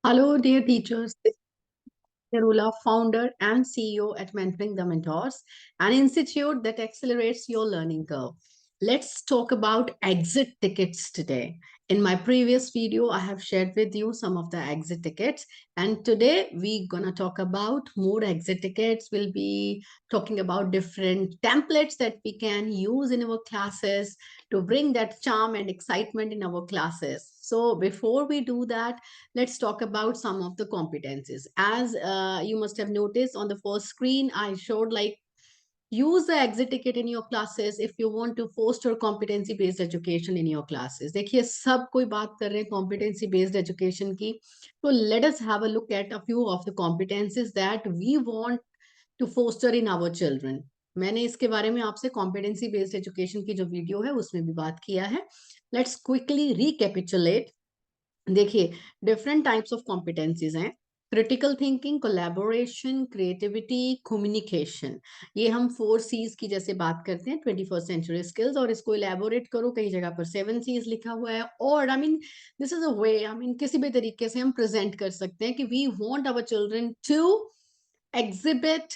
Hello, dear teachers. This is Rula, founder and CEO at Mentoring the Mentors, an institute that accelerates your learning curve. Let's talk about exit tickets today. In my previous video, I have shared with you some of the exit tickets, and today we're gonna talk about more exit tickets. We'll be talking about different templates that we can use in our classes to bring that charm and excitement in our classes. So before we do that, let's talk about some of the competencies. As you must have noticed on the first screen, I showed like use the exit ticket in your classes if you want to foster competency based education in your classes. देखिए सब कोई बात कर रहे हैं competency based education की, तो let us have a look at a few of the competencies that we want to foster in our children. मैंने इसके बारे में आपसे competency based education की जो वीडियो है उसमें भी बात किया है. Let's quickly recapitulate. देखिए डिफरेंट टाइप्स ऑफ कॉम्पिटेंसीज हैं. Critical thinking, collaboration, creativity, communication. ये हम 4 C's की जैसे बात करते हैं 21st सेंचुरी स्किल्स, और इसको इलेबोरेट करो कई जगह पर 7 C's लिखा हुआ है. और आई mean this is a way, I mean किसी भी तरीके से हम प्रेजेंट कर सकते हैं कि we want our children to exhibit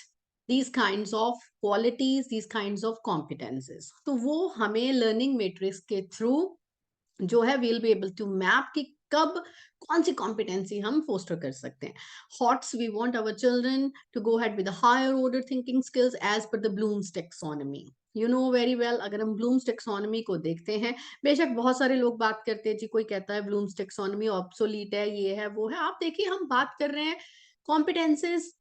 these kinds of qualities, these kinds of competences. तो वो हमें लर्निंग मैट्रिक्स के थ्रू जो है we'll be able to map कि कब कौन सी कॉम्पिटेंसी हम फोस्टर कर सकते हैं. HOTS, we want our children to go ahead with higher order thinking skills as per the Bloom's taxonomy. You know very well, अगर हम ब्लूम्स टेक्सोनॉमी को देखते हैं, बेशक बहुत सारे लोग बात करते हैं जी, कोई कहता है ब्लूम्स टेक्सोनॉमी ऑब्सोलीट है, ये है वो है. आप देखिए हम बात कर रहे हैं कॉम्पिटेंसेस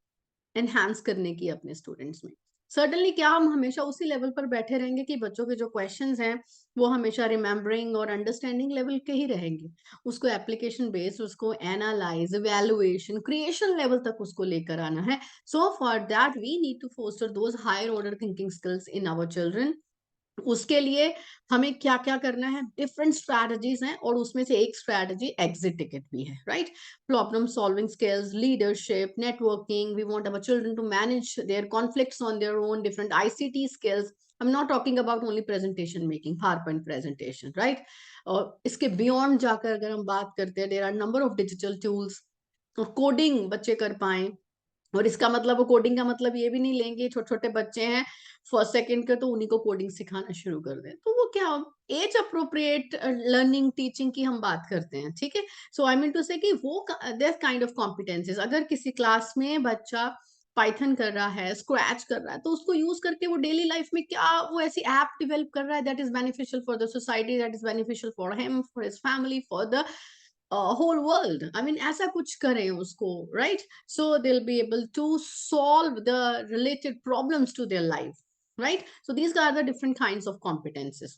एनहांस करने की अपने स्टूडेंट्स में. सर्टनली क्या हम हमेशा उसी लेवल पर बैठे रहेंगे कि बच्चों के जो क्वेश्चंस हैं वो हमेशा रिमेम्बरिंग और अंडरस्टैंडिंग लेवल के ही रहेंगे. उसको एप्लीकेशन बेस्ड, उसको एनालाइज, इवैल्यूएशन, क्रिएशन लेवल तक उसको लेकर आना है. So for that we need to foster those higher order thinking skills in our children. उसके लिए हमें क्या क्या करना है, डिफरेंट स्ट्रैटेजीज हैं, और उसमें से एक स्ट्रैटेजी एग्जिट टिकट भी है, right. Problem solving skills, leadership, networking. We want our children to manage their conflicts on their own. Different ICT skills. I am not talking about only presentation making, PowerPoint presentation, right. और इसके beyond जाकर अगर हम बात करते हैं, there are number of digital tools. और coding बच्चे कर पाए, और इसका मतलब वो कोडिंग का मतलब ये भी नहीं लेंगे छोटे छोटे बच्चे हैं फर्स्ट सेकंड के तो उन्हीं को कोडिंग सिखाना शुरू कर दें. तो वो क्या, एज अप्रोप्रिएट लर्निंग टीचिंग की हम बात करते हैं, ठीक है. सो आई मीन टू से कि वो दैट काइंड ऑफ कॉम्पिटेंसेस. अगर किसी क्लास में बच्चा पाइथन कर रहा है, स्क्रैच कर रहा है, तो उसको यूज करके वो डेली लाइफ में क्या वो ऐसी ऐप डेवलप कर रहा है that is beneficial for the society, that is beneficial for him, for his family, for the whole world. I mean, ऐसा कुछ करें उसको, right? So they'll be able to solve the related problems to their life, right? So these are the different kinds of competences.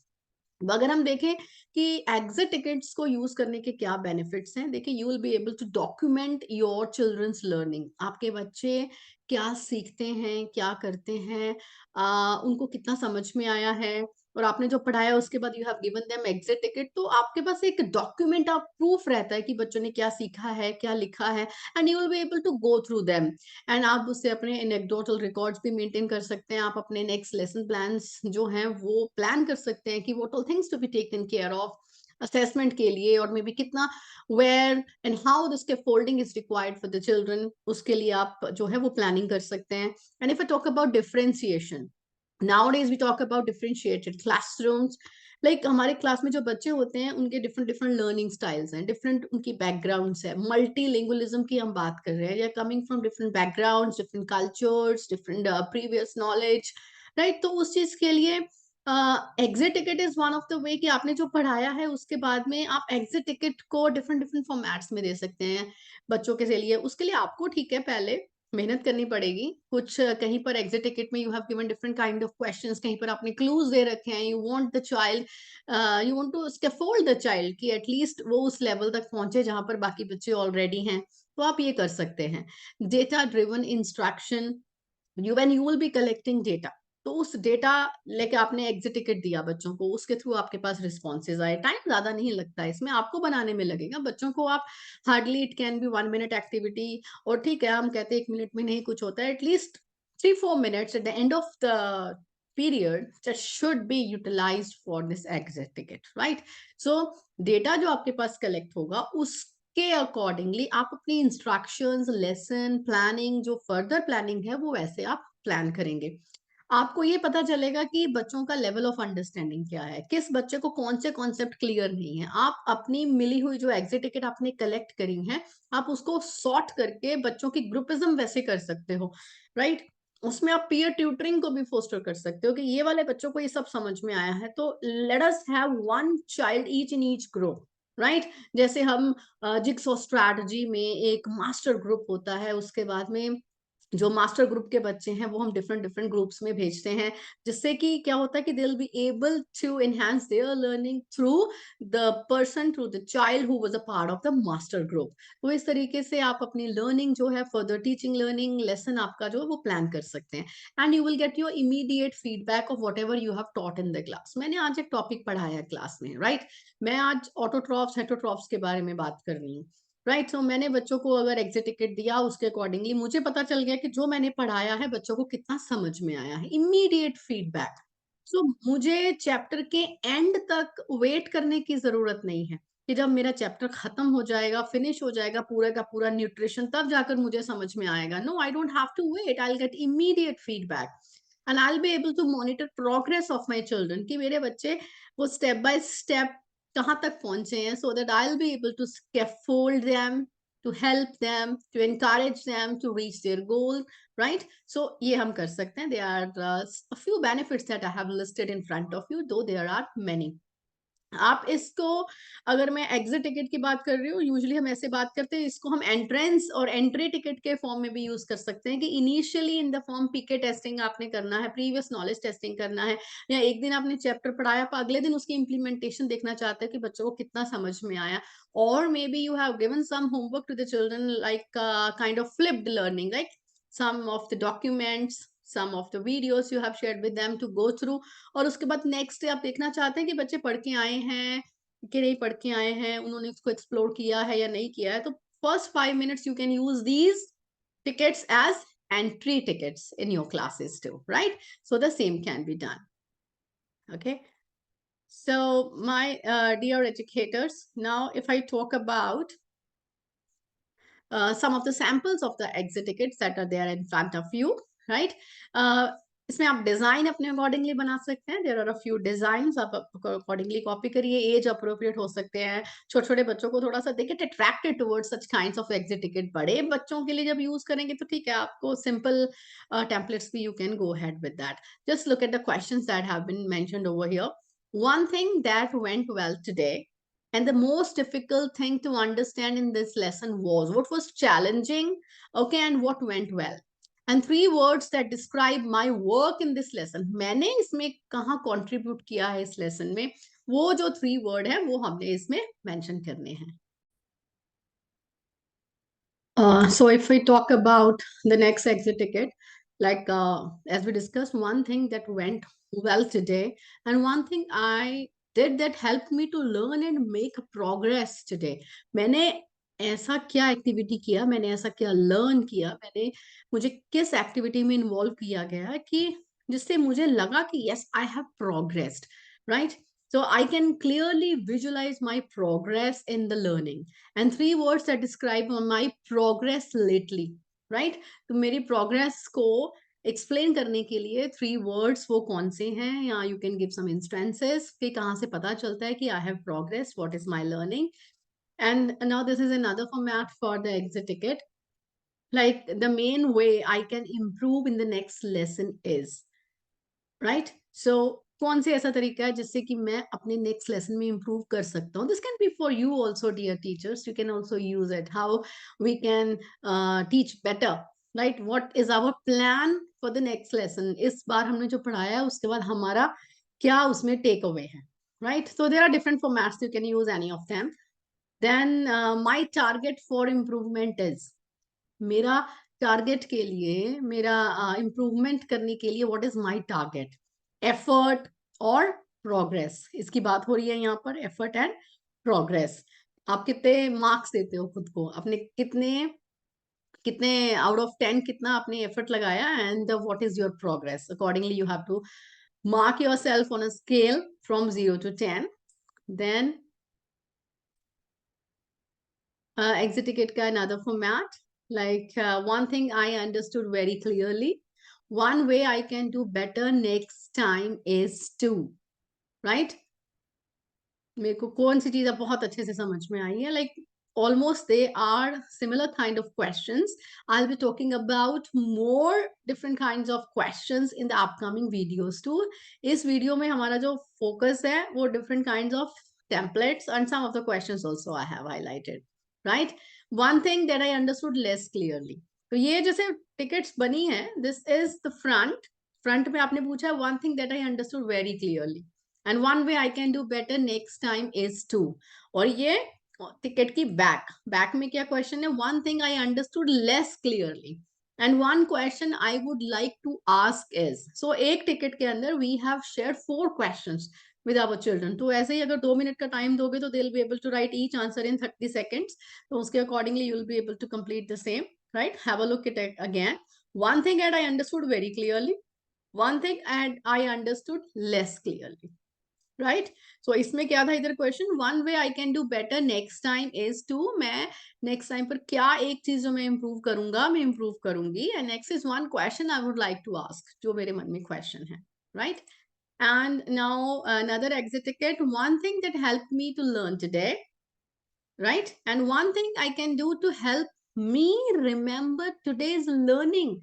अगर हम देखें कि exit tickets को use करने के क्या बेनिफिट्स हैं, देखिए you will be able to document your children's learning. आपके बच्चे क्या सीखते हैं, क्या करते हैं, उनको कितना समझ में आया है, और आपने जो पढ़ाया उसके बाद you have given them exit ticket. तो आपके पास एक डॉक्यूमेंट ऑफ प्रूफ रहता है कि बच्चों ने क्या सीखा है, क्या लिखा है, and you will be able to go through them. And आप उससे अपने एनेक्डोटल रिकॉर्ड्स भी मेंटेन कर सकते हैं. आप अपने नेक्स्ट लेसन प्लान्स जो हैं वो प्लान कर सकते हैं कि what all things to be taken care of assessment के लिए, और मे बी कितना where and how the scaffolding is required for the children. उसके लिए आप जो है वो प्लानिंग कर सकते हैं. And if I talk about differentiation, nowadays we talk about differentiated classrooms. Like हमारे क्लास में जो बच्चे होते हैं उनके डिफरेंट डिफरेंट लर्निंग स्टाइल्स हैं, डिफरेंट उनकी बैकग्राउंड्स है. मल्टीलिंगुअलिज्म की हम बात कर रहे हैं, या coming from different backgrounds, different cultures, different previous knowledge, right. तो उस चीज के लिए exit ticket is one of the way कि आपने जो पढ़ाया है उसके बाद में आप एग्जिट टिकट को डिफरेंट डिफरेंट फॉर्मेट्स में दे सकते हैं बच्चों के लिए. उसके लिए आपको ठीक है पहले मेहनत करनी पड़ेगी. कुछ कहीं पर एग्जिट टिकट में you have given different kind of questions, कहीं पर आपने क्लूज दे रखे हैं. You want the child, you want to scaffold the child कि एटलीस्ट वो उस लेवल तक पहुंचे जहां पर बाकी बच्चे ऑलरेडी हैं. तो आप ये कर सकते हैं. Data driven instruction, you will B collecting data. तो उस डेटा लेके आपने एग्जिट टिकट दिया बच्चों को, उसके थ्रू आपके पास रिस्पॉन्सेज आए. टाइम ज्यादा नहीं लगता है इसमें, आपको बनाने में लगेगा. बच्चों को आप hardly, it can be 1 minute activity, और ठीक है हम कहते हैं 1 मिनट में नहीं कुछ होता है, at least 3-4 minutes at the end of the period that should be utilized for this exit ticket, right? So data जो आपके पास कलेक्ट होगा उस उसके अकॉर्डिंगली आप अपनी इंस्ट्रक्शंस, लेसन प्लानिंग, जो फर्दर प्लानिंग है वो वैसे आप प्लान करेंगे। आपको ये पता चलेगा कि बच्चों का लेवल ऑफ अंडरस्टैंडिंग क्या है, किस बच्चे को कौन से कॉन्सेप्ट क्लियर नहीं है। आप अपनी मिली हुई जो एग्जिट टिकट आपने कलेक्ट करी है, आप उसको सॉर्ट करके बच्चों की ग्रुपिज्म वैसे कर सकते हो, राइट। उसमें आप पीयर ट्यूटरिंग को भी फोस्टर कर सकते हो कि ये वाले बच्चों को ये सब समझ में आया है, तो let us have one child each in each group, right. जैसे हम जिक्सो स्ट्रैटेजी में एक मास्टर ग्रुप होता है, उसके बाद में जो मास्टर ग्रुप के बच्चे हैं वो हम डिफरेंट डिफरेंट ग्रुप्स में भेजते हैं, जिससे कि क्या होता है कि they will be able to enhance their learning through the person, through the child who was a part of the master group. तो इस तरीके से आप अपनी लर्निंग जो है, फर्दर टीचिंग लर्निंग लेसन आपका जो है वो प्लान कर सकते हैं, and you will get your immediate feedback of what ever you have taught in the class. मैंने आज एक टॉपिक पढ़ाया क्लास में, राइट। मैं आज ऑटोट्रॉफ्स हेटरोट्रॉफ्स के बारे में बात कर रही हूँ, राइट। सो मैंने बच्चों को अगर एग्जिट टिकट दिया, उसके अकॉर्डिंगली मुझे पता चल गया कि जो मैंने पढ़ाया है बच्चों को कितना समझ में आया है, इमीडिएट फीडबैक। सो मुझे चैप्टर के एंड तक वेट करने की जरूरत नहीं है कि जब मेरा चैप्टर खत्म हो जाएगा, फिनिश हो जाएगा पूरा का पूरा न्यूट्रिशन, तब जाकर मुझे समझ में आएगा। No, I don't have to wait, I will get immediate feedback and I will be able to monitor progress of my children, कि मेरे बच्चे वो स्टेप बाय स्टेप कहाँ तक पहुंचे हैं, so that I'll be able to scaffold them, to help them, to encourage them to reach their goal, right? So ये हम कर सकते हैं. There are a few benefits that I have listed in front of you, though there are many. आप इसको, अगर मैं exit ticket की बात कर रही हूँ, यूजुअली हम ऐसे बात करते हैं, इसको हम एंट्रेंस और एंट्री टिकट के फॉर्म में भी यूज कर सकते हैं कि initially in the form PK testing आपने करना है, प्रीवियस नॉलेज टेस्टिंग करना है, या एक दिन आपने चैप्टर पढ़ाया पर अगले दिन उसकी इंप्लीमेंटेशन देखना चाहते हैं कि बच्चों को कितना समझ में आया, और maybe you have given some homework to the children like kind of flipped learning, like some of the documents, some of the videos you have shared with them to go through, और उसके बाद next day आप देखना चाहते हैं कि बच्चे पढ़ के आए हैं कि नहीं पढ़ के आए हैं, उन्होंने उसको एक्सप्लोर किया है या नहीं किया है, तो first 5 minutes you can use these tickets as entry tickets in your classes too, right? So the same can be done. Okay, so my dear educators, now if I talk about some of the samples of the exit tickets that are there in front of you, right? इसमें आप design अपने accordingly बना सकते हैं. There are a few designs, आप accordingly copy करिए. As appropriate हो सकते हैं, छोटे छोटे बच्चों को थोड़ा सा they get attracted towards such kinds of exit ticket. बड़े बच्चों के लिए जब यूज करेंगे तो ठीक है, आपको सिंपल टेम्पलेट्स भी you can go ahead with that. Just look at the questions that have been mentioned over here. One thing that went well today and the most difficult thing to understand in this lesson was what was challenging, okay, and what went well. And 3 words that describe my work in this lesson. मैंने इसमें कहाँ contribute किया है इस lesson में, वो जो 3 word है वो हमने इसमें mention करने हैं. So if we talk about the next exit ticket, like as we discussed, one thing that went well today and one thing I did that helped me to learn and make progress today. मैंने ऐसा क्या activity किया, मैंने ऐसा क्या learn किया, मैंने मुझे किस एक्टिविटी में इन्वॉल्व किया गया कि जिससे मुझे लगा कि yes I have progressed, right. So I can clearly visualize my progress in the learning. And 3 words that describe my progress lately, right? तो मेरी progress को explain करने के लिए 3 words वो कौन से हैं, या you can give some instances कि कहाँ से पता चलता है कि I have progressed, what is my learning. And now this is another format for the exit ticket. Like the main way I can improve in the next lesson is, right. So कौन से ऐसा तरीका है जिससे कि मैं अपने next lesson में इंप्रूव कर सकता हूँ. This can be for you also dear teachers, you can also use it. How we can teach better, right. What is our plan for the next lesson. इस बार हमने जो पढ़ाया है उसके बाद हमारा क्या उसमें टेक अवे है, right. So there are different formats, you can use any of them. Then my target for improvement is, मेरा टारगेट के लिए, मेरा इम्प्रूवमेंट करने के लिए what is my target. Effort और प्रोग्रेस, इसकी बात हो रही है यहाँ पर, एफर्ट एंड प्रोग्रेस. आप कितने मार्क्स देते हो खुद को, अपने कितने कितने आउट ऑफ 10 कितना आपने एफर्ट लगाया, and what is your progress. Accordingly you have to mark yourself on a scale from 0 to 10. Then Exit ticket का another format. Like one thing I understood very clearly. One way I can do better next time is to, right? मेरे को कौन सी चीज अब बहुत अच्छे से समझ में आई है, like almost they are similar kind of questions. I'll be talking about more different kinds of questions in the upcoming videos too. इस वीडियो में हमारा जो फोकस है वो different kinds of templates and some of the questions also I have highlighted, right? One thing that I understood less clearly, तो ये जैसे tickets बनी है, this is the front में आपने पूछा one thing that I understood very clearly and one way I can do better next time is to, और ये टिकट की बैक में क्या क्वेश्चन है, one thing I understood less clearly and one question I would like to ask is, so एक ticket के अंदर we have share 4 questions with our children. तो ऐसे ही अगर 2 मिनट का टाइम दोगे तो they'll be able to write each answer in 30 seconds. तो उसके accordingly you'll be able to complete the same, right? Have a look at it again. One thing that I understood very clearly, one thing and I understood less clearly. Right, so इसमें क्या था इधर question, one way I can do better next time is to, मैं next time पर क्या एक चीज जो मैं इंप्रूव करूंगा, मैं इंप्रूव करूंगी, and next is one question I would like to ask, जो मेरे मन में क्वेश्चन है, right? And now another exit ticket, one thing that help me to learn today, right? And one thing I can do to help me remember today's learning.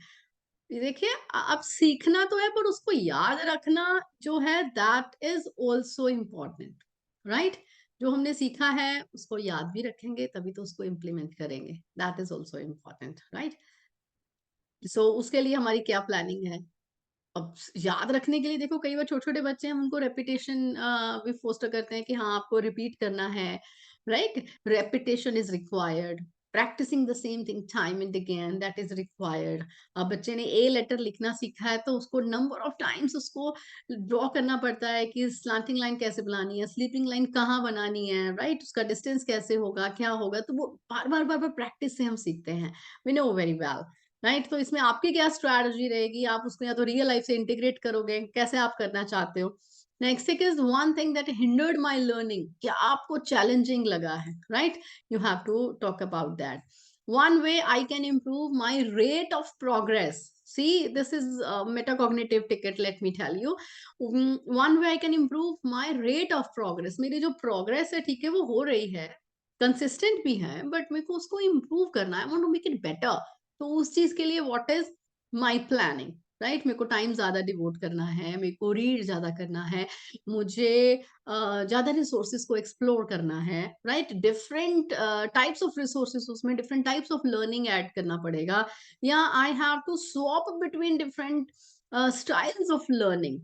देखिए अब सीखना तो है पर उसको याद रखना जो है that is also important, right? जो हमने सीखा है उसको याद भी रखेंगे तभी तो उसको इम्प्लीमेंट करेंगे, that is also important, right? So उसके लिए हमारी क्या प्लानिंग है? अब याद रखने के लिए देखो कई बार छोटे छोटे बच्चे हैं, उनको रेपिटेशन भी फोस्टर करते हैं कि हाँ आपको रिपीट करना है, right? Repetition is required, practising the same thing time and again that is required. अब बच्चे ने ए लेटर लिखना सीखा है तो उसको नंबर ऑफ टाइम्स उसको ड्रॉ करना पड़ता है कि स्लैंटिंग लाइन कैसे बनानी है, स्लीपिंग लाइन कहाँ बनानी है, राइट? उसका डिस्टेंस कैसे होगा, क्या होगा, तो वो बार बार बार बार प्रैक्टिस से हम सीखते हैं, we know very well, right? तो इसमें आपकी क्या स्ट्रैटेजी रहेगी, आप उसको या तो रियल लाइफ से इंटीग्रेट करोगे, कैसे आप करना चाहते हो? Next thing is one thing that hindered my learning, क्या आपको चैलेंजिंग लगा है, right? You have to talk about that. One way I can improve my rate of progress. See, this is a metacognitive ticket, let me tell you. One way I can improve my rate of progress. मेरी जो progress है, ठीक है, वो हो रही है, consistent भी है, but मेरे को उसको improve करना है, I want to make it better. तो उस चीज के लिए what is my planning, right? मेरे को टाइम ज्यादा डिवोट करना है, मेरे को रीड ज्यादा करना है, मुझे ज्यादा रिसोर्सेज को एक्सप्लोर करना है, right? Different types of resources, उसमें different types of learning add करना पड़ेगा, या I have to swap between different styles of learning.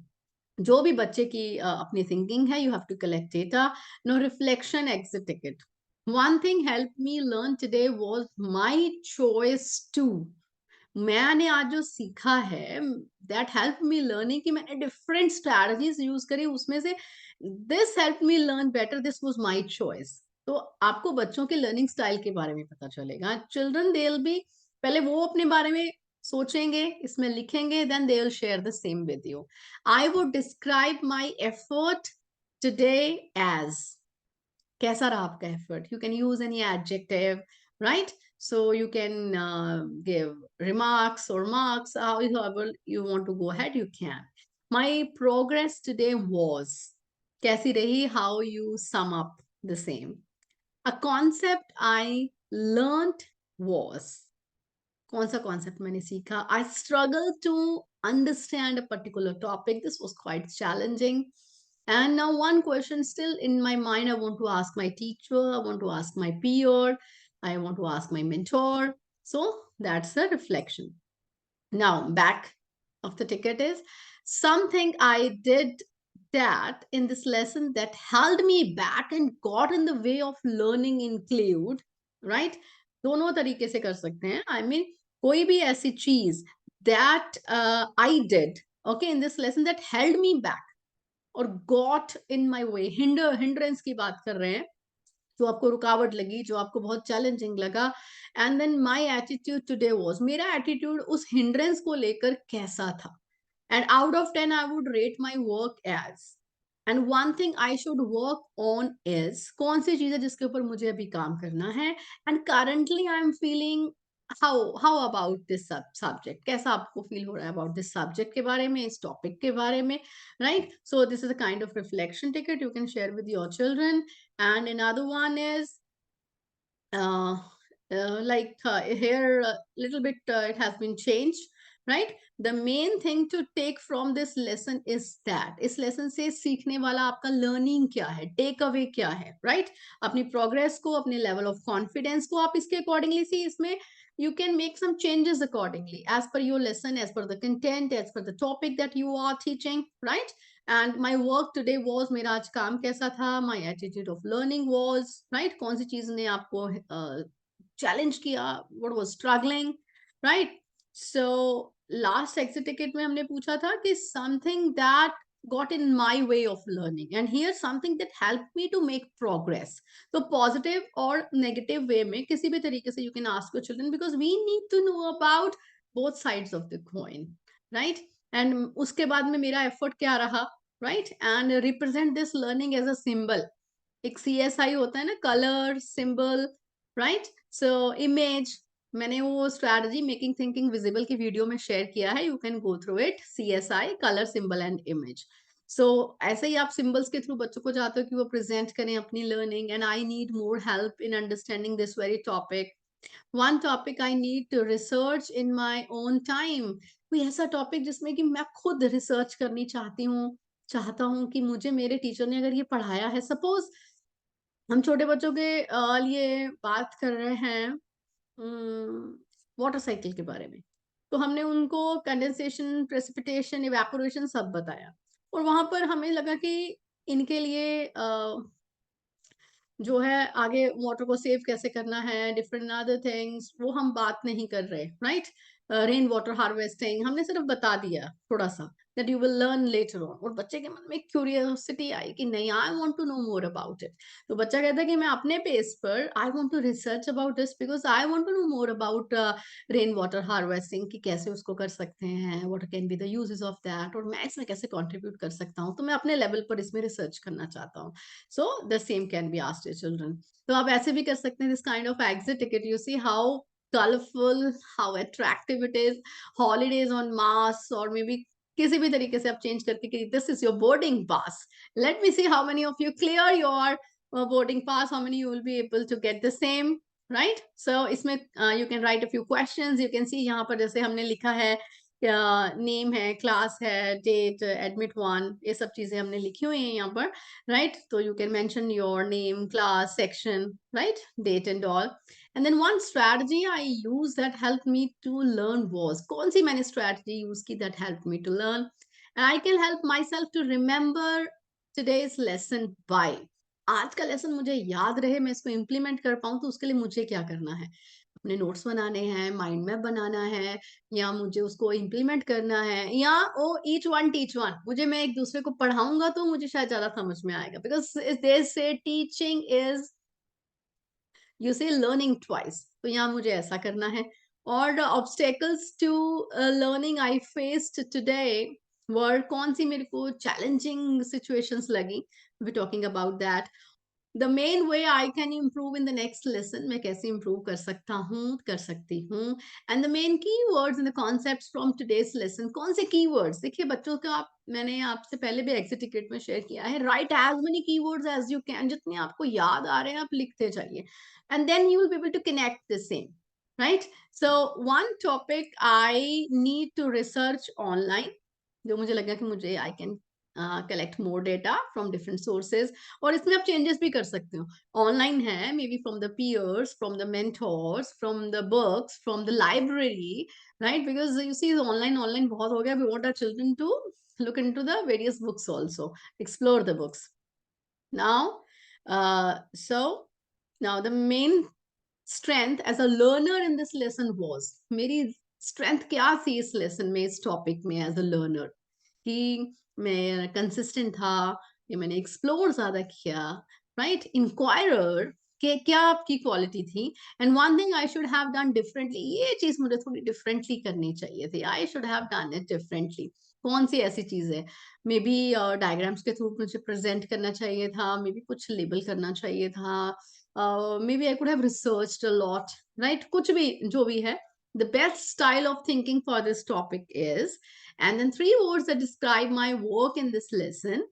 जो भी बच्चे की अपनी थिंकिंग है, you have to collect data. No reflection exit ticket, one thing help me learn today was my choice to, मैंने आज जो सीखा है दैट हेल्प मी लर्निंग, कि मैंने डिफरेंट स्ट्रैटेजीज यूज करी, उसमें से this help me learn better, this was my choice. तो आपको बच्चों के लर्निंग स्टाइल के बारे में पता चलेगा. चिल्ड्रन दे विल बी, पहले वो अपने बारे में सोचेंगे, इसमें लिखेंगे, then they will share the same with you. I would describe my effort today as, कैसा रहा आपका effort? You can use any adjective, right? So you can give remarks or marks, however you want to go ahead, you can. My progress today was, कैसी रही? How you sum up the same. A concept I learned was, कौन सा concept मैंने सीखा? I struggled to understand a particular topic. This was quite challenging. And now one question still in my mind, I want to ask my teacher, I want to ask my peer, I want to ask my mentor. So that's the reflection. Now back of the ticket is something I did that in this lesson that held me back and got in the way of learning include, right? दोनों तरीके से कर सकते हैं. I mean कोई भी ऐसी चीज that I did, okay, in this lesson that held me back और got in my way, hindrance की बात कर रहे हैं, जो आपको रुकावट लगी, जो आपको बहुत चैलेंजिंग लगा. And then my attitude today was, मेरा एटीट्यूड उस हिंड्रेंस को लेकर कैसा था? And out of 10 I would rate my work as, and one thing I should work on is कौन सी चीज है जिसके ऊपर मुझे अभी काम करना है, and currently I am feeling how about this subject, कैसा आपको फील हो रहा है अबाउट दिस सब्जेक्ट के बारे में, इस टॉपिक के बारे में, right? So this is a kind of reflection ticket you can share with your children. And another one is here a little bit it has been changed, right? The main thing to take from this lesson is that इस lesson से सीखने वाला आपका learning क्या है, take away क्या है, right? अपनी progress को, अपने level of confidence को आप इसके accordingly see, इसमें you can make some changes accordingly as per your lesson, as per the content, as per the topic that you are teaching, right? And my work today was, मेरा आज काम कैसा था, my attitude of learning was, right? कौन सी चीज ने आपको challenge किया, what was struggling, right? So last exit ticket में हमने पूछा था कि something that got in my way of learning, and here something that helped me to make progress. So positive or negative way में किसी भी तरीके से you can ask your children, because we need to know about both sides of the coin, right? And उसके बाद में मेरा effort क्या रहा, right? And represent this learning as a symbol. एक CSI होता है ना, color, symbol, right? So image, मैंने वो strategy making thinking visible की वीडियो में शेयर किया है, you can go through it. CSI, color, symbol and image. So ऐसे ही आप symbols के थ्रू बच्चों को चाहते हो कि वो present करें अपनी learning, and I need more help in understanding this very topic. One topic I need to research in my own time. कोई ऐसा टॉपिक जिसमें कि मैं खुद रिसर्च करनी चाहता हूँ कि मुझे मेरे टीचर ने अगर ये पढ़ाया है, सपोज हम छोटे बच्चों के लिए बात कर रहे हैं वाटर साइकिल के बारे में, तो हमने उनको कंडेंसेशन, प्रेसिपिटेशन, इवेपोरेशन सब बताया, और वहां पर हमें लगा कि इनके लिए जो है आगे वाटर को सेव कैसे करना है, डिफरेंट अदर थिंग्स, वो हम बात नहीं कर रहे, राइट? रेन वाटर हार्वेस्टिंग हमने सिर्फ बता दिया थोड़ा सा, that you will learn later on, और बच्चे के मन में क्यूरियोसिटी आई कि नहीं, I want to know more about it. तो बच्चा कहता है कि मैं अपने पेस पर I want to research about this, because I want to know more about rain water harvesting, कि कैसे उसको कर सकते हैं, what can be the uses of that, और मैं इसमें कैसे कंट्रीब्यूट कर सकता हूँ, तो मैं अपने लेवल पर इसमें रिसर्च करना चाहता हूँ। So the same can be asked to children. तो आप ऐसे भी कर सकते हैं, this kind of exit ticket. You see how colorful, how attractive it is. Holidays on Mars, or maybe किसी भी तरीके से आप चेंज करके कि this is your boarding pass. Let me see how many of you clear your boarding pass. How many you will be able to get the same, right? So इसमें you can write a few questions. You can see यहाँ पर जैसे हमने लिखा है, name है, class है, date, admit 1, ये सब चीजें हमने लिखी हुई हैं यहाँ पर, right? So you can mention your name, class, section, right? Date and all. And then one strategy I use that helped me to learn was, कौन सी मैंने strategy use की that helped me to learn, and I can help myself to remember today's lesson by, आज का lesson मुझे याद रहे, मैं इसको इम्प्लीमेंट कर पाऊं, तो उसके लिए मुझे क्या करना है, अपने नोट्स बनाने हैं, माइंड मैप बनाना है, या मुझे उसको इम्प्लीमेंट करना है, या ओ ईच वन टीच वन, मुझे मैं एक दूसरे को पढ़ाऊंगा तो मुझे शायद ज्यादा समझ में आएगा, because they say teaching is you say learning twice, तो यहाँ मुझे ऐसा करना है। और obstacles to learning I faced today were, कौन सी मेरे को चैलेंजिंग सिचुएशंस लगी, we talking about that. The main way I can improve in the next lesson, मैं कैसे improve कर सकता हूँ, कर सकती हूँ, and the main keywords and the concepts from today's lesson, कौन से keywords, देखिए बच्चों का मैंने आपसे पहले भी exit ticket में share किया है, write as many keywords as you can, जितने आपको याद आ रहे हैं आप लिखते जाइए, and then you will be able to connect the same, right? So one topic I need to research online, जो मुझे लगा कि मुझे I can collect more data from different sources, और इसमें आप चेंजेस भी कर सकते हो, ऑनलाइन है, maybe from the peers, from the mentors, from the books, from the library, right? Because you see online बहुत हो गया, we want our children to look into the various books also, explore the books now. So now the main strength as a learner in this lesson was, मेरी strength क्या थी इस lesson में, इस topic में as a learner, कि मैं consistent था, या मैंने एक्सप्लोर ज्यादा किया, राइट? इंक्वायरर के क्या आपकी क्वालिटी थी, and one thing I should have done differently, ये चीज मुझे थोड़ी डिफरेंटली करनी चाहिए थी, I should have done it differently, कौन सी ऐसी चीज है, मे बी डायग्राम्स के थ्रू मुझे प्रेजेंट करना चाहिए था, मे बी कुछ लेबल करना चाहिए था, maybe I could have researched a lot, right, कुछ भी जो भी है. The best style of thinking for this topic is, and then three words that describe my work in this lesson.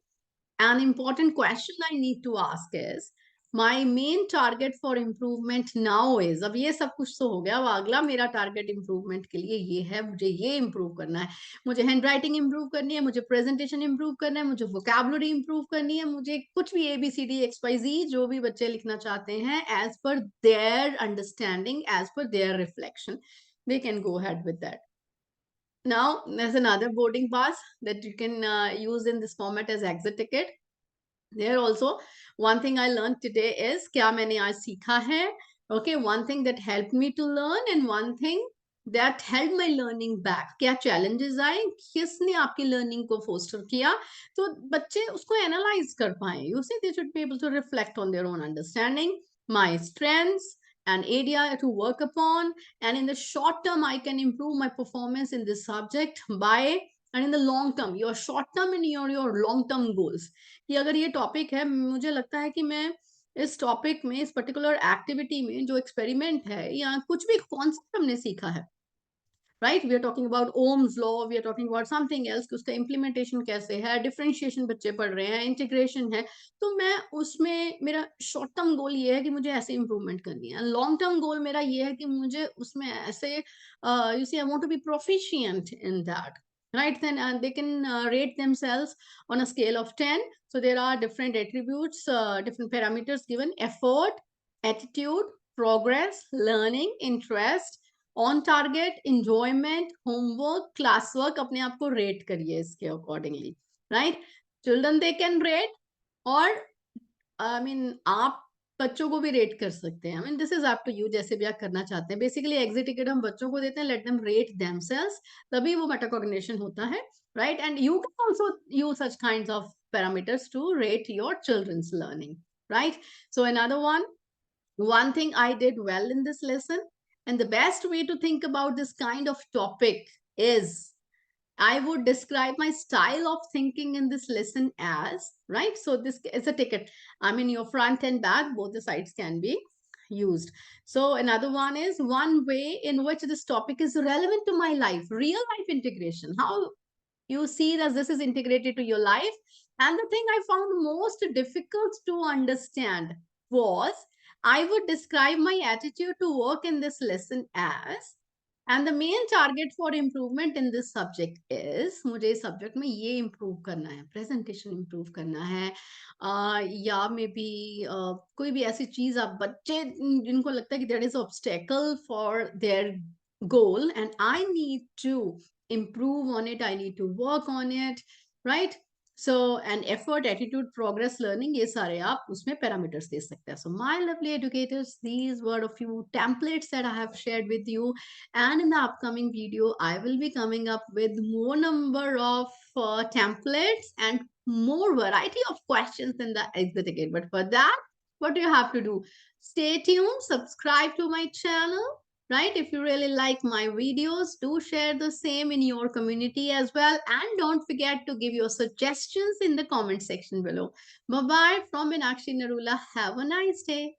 An important question I need to ask is, my main target for improvement now is, अब ये सब कुछ तो हो गया, अब अगला मेरा टारगेट इंप्रूवमेंट के लिए ये है, मुझे ये इंप्रूव करना है, मुझे हैंड राइटिंग इंप्रूव करनी है, मुझे प्रेजेंटेशन इंप्रूव करना है, मुझे वोकैबुलरी इंप्रूव करनी है, मुझे कुछ भी ABCD XYZ जो भी बच्चे लिखना चाहते हैं, as per their understanding, as per their reflection, they can go ahead with that. Now, there's another boarding pass that you can use in this format as exit ticket. There also, one thing I learned today is क्या मैंने आज सीखा है. Okay, one thing that helped me to learn and one thing that held my learning back. क्या challenges आए, किसने आपकी learning को foster किया, तो बच्चे उसको analyze कर पाए. You see, they should be able to reflect on their own understanding, my strengths, an area to work upon, and in the short term, I can improve my performance in this subject by, and in the long term, your short term and your long term goals. कि अगर ये topic है, मुझे लगता है कि मैं इस टॉपिक में, इस पर्टिकुलर एक्टिविटी में जो एक्सपेरिमेंट है या कुछ भी कॉन्सेप्ट हमने सीखा है, right, we are talking about Ohm's law, we are talking about something else, कि उसका इम्प्लीमेंटेशन कैसे है, डिफरेंशिएशन बच्चे पढ़ रहे हैं, इंटीग्रेशन है, तो मैं उसमें, मेरा शॉर्ट टर्म गोल ये है कि मुझे ऐसे इंप्रूवमेंट करनी है, लॉन्ग टर्म गोल मेरा ये है कि मुझे उसमें ऐसे, you see, I want to be proficient in that, right, then they can rate themselves on a scale of 10. So there are different attributes, different parameters given: effort, attitude, progress, learning, interest, on target, enjoyment, homework, class work. अपने आप को rate करिए इसके accordingly, right. Children they can rate, और I mean आप बच्चों को भी रेट कर सकते हैं. I mean this is up to you, जैसे भी आप करना चाहते हैं. बेसिकली एग्जिट टिकट हम बच्चों को देते हैं, लेट देम रेट देमसेल्व्स, तभी वो मेटाकॉग्निशन होता है, right. And you can also use such kinds of parameters to rate your children's learning, right. So another one thing I did well in this lesson, and the best way to think about this kind of topic is, I would describe my style of thinking in this lesson as, right, so this is a ticket. I mean, your front and back, both the sides can be used. So another one is, one way in which this topic is relevant to my life, real life integration, how you see that this is integrated to your life. And the thing I found most difficult to understand was, I would describe my attitude to work in this lesson as, and the main target for improvement in this subject is, मुझे इस subject में ये improve करना है, presentation improve करना है, या may be कोई भी ऐसी चीज, आप बच्चे जिनको लगता है कि there is obstacle for their goal and I need to improve on it, I need to work on it, right. So, an effort, attitude, progress, learning, ये सारे आप उसमें parameters दे सकते हैं. So, my lovely educators, these were a few templates that I have shared with you. And in the upcoming video, I will be coming up with more number of templates and more variety of questions in the exit ticket. But for that, what do you have to do? Stay tuned, subscribe to my channel, right? If you really like my videos, do share the same in your community as well. And don't forget to give your suggestions in the comment section below. Bye-bye from Meenakshi Narula. Have a nice day.